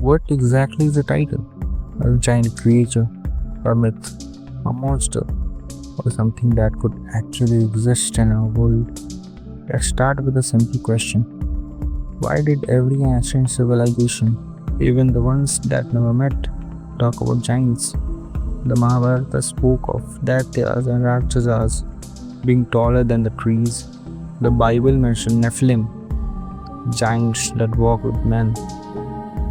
What exactly is a titan? A giant creature, a myth, a monster, or something that could actually exist in our world? Let's start with a simple question. Why did every ancient civilization, even the ones that never met, talk about giants? The Mahabharata spoke of Daityas and Rakshasas being taller than the trees. The Bible mentioned Nephilim, giants that walk with men.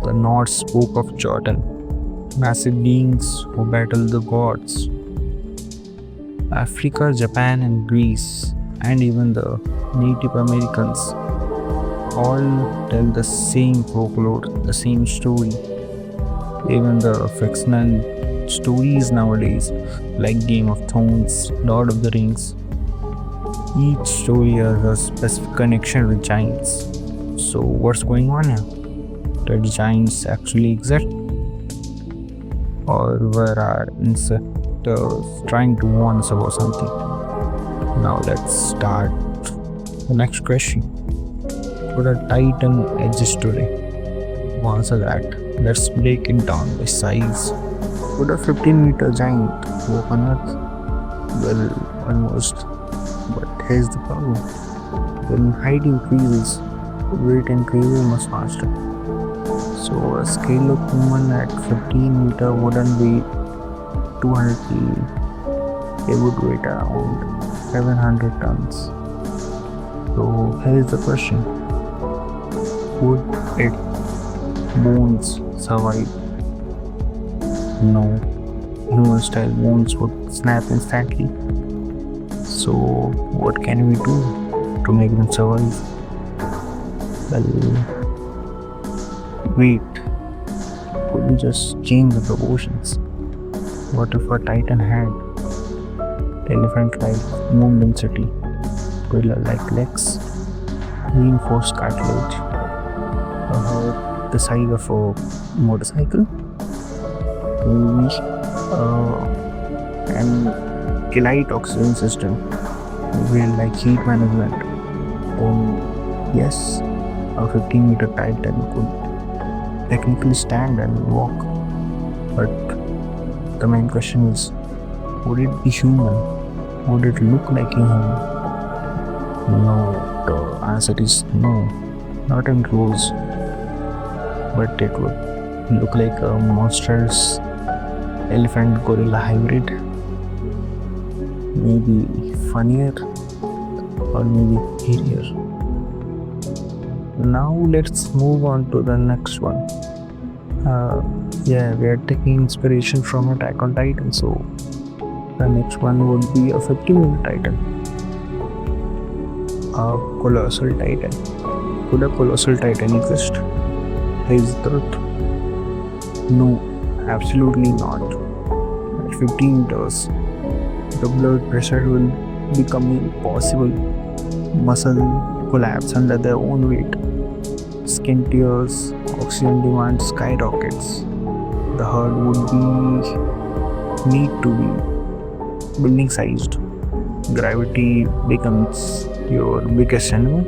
The Norse spoke of Jotun, massive beings who battle the gods. Africa, Japan, and Greece, and even the Native Americans all tell the same folklore, the same story. Even the fictional stories nowadays, like Game of Thrones, Lord of the Rings, each story has a specific connection with giants. So, what's going on here? Did giants actually exist? Or were our ancestors trying to warn us about something? Now, let's start the next question. Could a titan exist today? To answer that, let's break it down by size. Could a 15-meter giant walk on Earth? Well, almost. But here's the problem. When height increases, weight increases much faster. So a scale of human at 15 meter wouldn't be 200 kg. It would weigh around 700 tons. So here's the question. Would its bones survive? No. Human style bones would snap instantly. So what can we do to make them survive? Well, wait, could we just change the proportions? What if a titan had elephant-like bone density, gorilla-like legs, reinforced cartilage, a heart the size of a motorcycle, maybe, and light oxygen system, maybe like heat management? Then yes, a 15-meter titan could technically stand and walk. But the main question is, would it be human? Would it look like a human? No, the answer is no, not in close. But it would look like a monstrous elephant gorilla hybrid. Maybe funnier or maybe scarier. Now let's move on to the next one. We are taking inspiration from Attack on Titan, so the next one would be a 50-meter titan, a colossal titan. Could a colossal titan exist? Is the truth? No, absolutely not. At 15 meters, the blood pressure will become impossible. Muscle collapse under their own weight. Skin tears, oxygen demand skyrockets. The herd would need to be building sized. Gravity becomes your biggest enemy.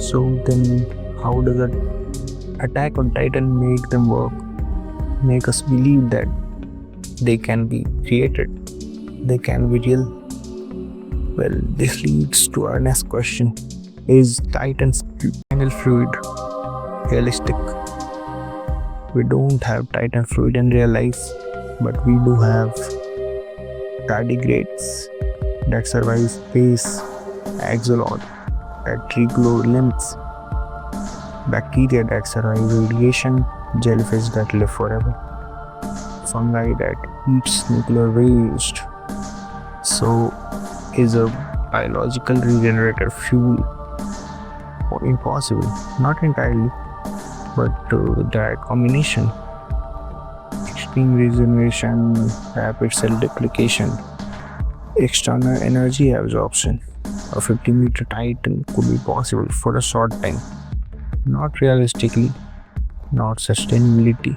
So then how does an Attack on Titan make them work? Make us believe that they can be created, they can be real? Well, this leads to our next question. Is Titan's spinal fluid realistic? We don't have Titan fluid in real life, but we do have tardigrades that survive space, axolotl that regrow limbs, bacteria that survive radiation, jellyfish that live forever, fungi that eats nuclear waste. So, is a biological regenerative fuel impossible? Not entirely, but that combination, extreme regeneration, rapid cell duplication, external energy absorption, a 50-meter titan could be possible for a short time. Not realistically, not sustainability,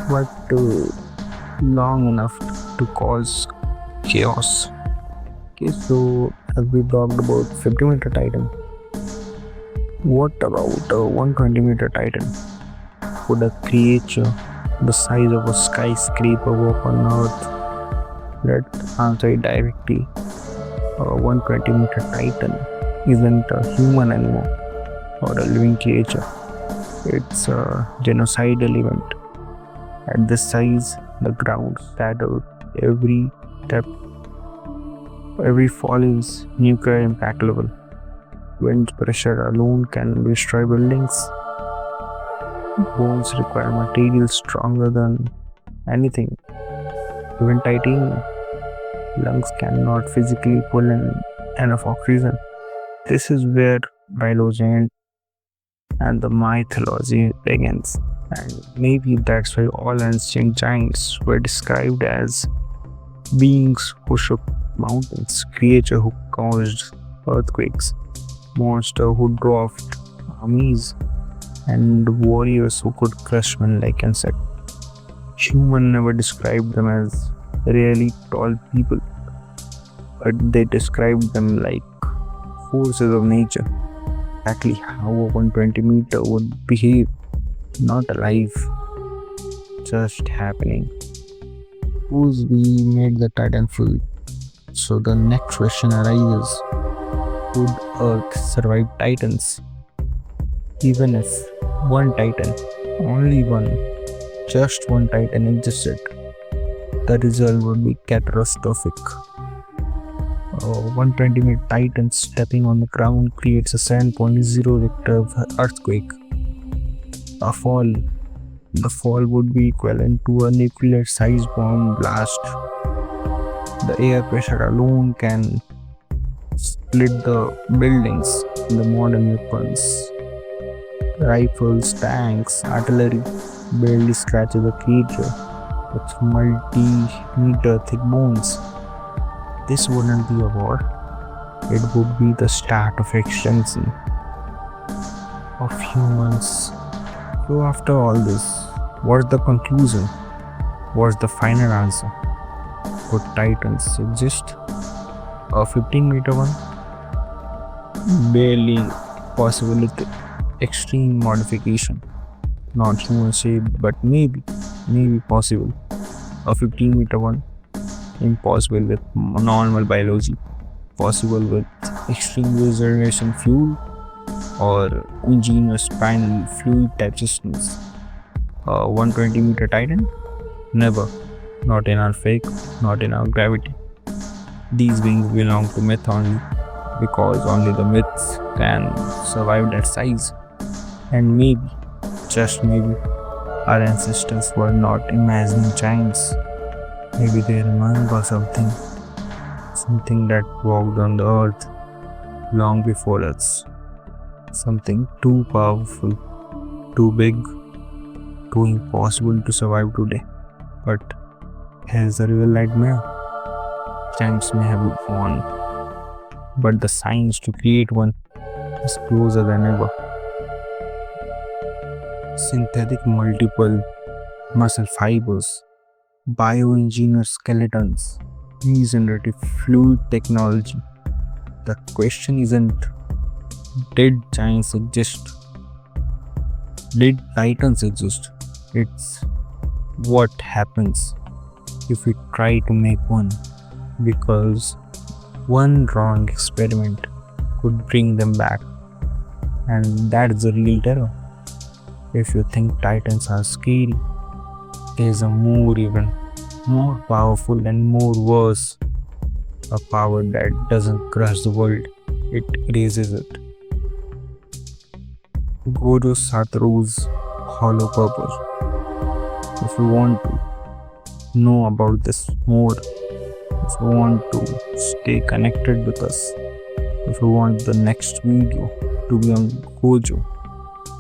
but long enough to cause chaos. Okay, so as we talked about 50-meter titan, what about a 120-meter titan? Could a creature the size of a skyscraper walk on Earth? Let's answer it directly. A 120-meter titan isn't a human anymore or a living creature. It's a genocidal event. At this size, the ground shadows every step, every fall is nuclear impact level. Wind pressure alone can destroy buildings. Bones require material stronger than anything, even titanium. Lungs cannot physically pull in enough oxygen. This is where biology ends and the mythology begins. And maybe that's why all ancient giants were described as beings who shook mountains, creatures who caused earthquakes, monsters who dwarfed armies, and warriors who could crush men like insects. Human never described them as really tall people, but they described them like forces of nature. Exactly how a 120-meter would behave, not alive, just happening. Suppose we made the titan full. So the next question arises: could Earth survive titans? Even if one titan, only one, just one titan existed, the result would be catastrophic. A 120-meter titan stepping on the ground creates a 7.0 Richter earthquake. The fall would be equivalent to a nuclear-sized bomb blast. The air pressure alone can split the buildings. The modern weapons, rifles, tanks, artillery barely scratches a creature with multi-meter thick bones. This wouldn't be a war. It would be the start of extinction of humans. So after all this, what's the conclusion? What's the final answer? Could titans exist? A 15-meter one? Barely possible with extreme modification. Not human shape, but maybe possible. A 15-meter one? Impossible with normal biology. Possible with extreme regeneration fuel or ingenious spinal fluid type systems. A 120-meter titan? Never. Not in our fake, not in our gravity. These beings belong to myth only, because only the myths can survive that size. And maybe, just maybe, our ancestors were not imagining giants. Maybe they remember something that walked on the earth long before us. Something too powerful, too big, too impossible to survive today. But here's the real nightmare. Giants may have won, but the science to create one is closer than ever. Synthetic multiple muscle fibers, bioengineered skeletons, regenerative fluid technology. The question isn't did giants exist? Did titans exist? It's what happens if we try to make one, because one wrong experiment could bring them back, and that's the real terror. If you think titans are scary, there's a even more powerful and more worse, a power that doesn't crush the world, it erases it. Gojo Satoru's hollow purpose. If you want to know about this more, if you want to stay connected with us, if you want the next video to be on Gojo,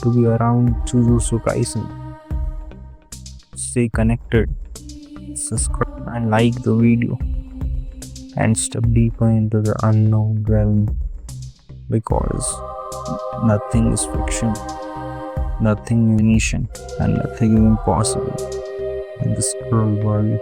to be around Jujutsu Kaisen, stay connected, subscribe and like the video, and step deeper into the unknown realm, because nothing is fiction, nothing is nation, and nothing is impossible in this cruel world.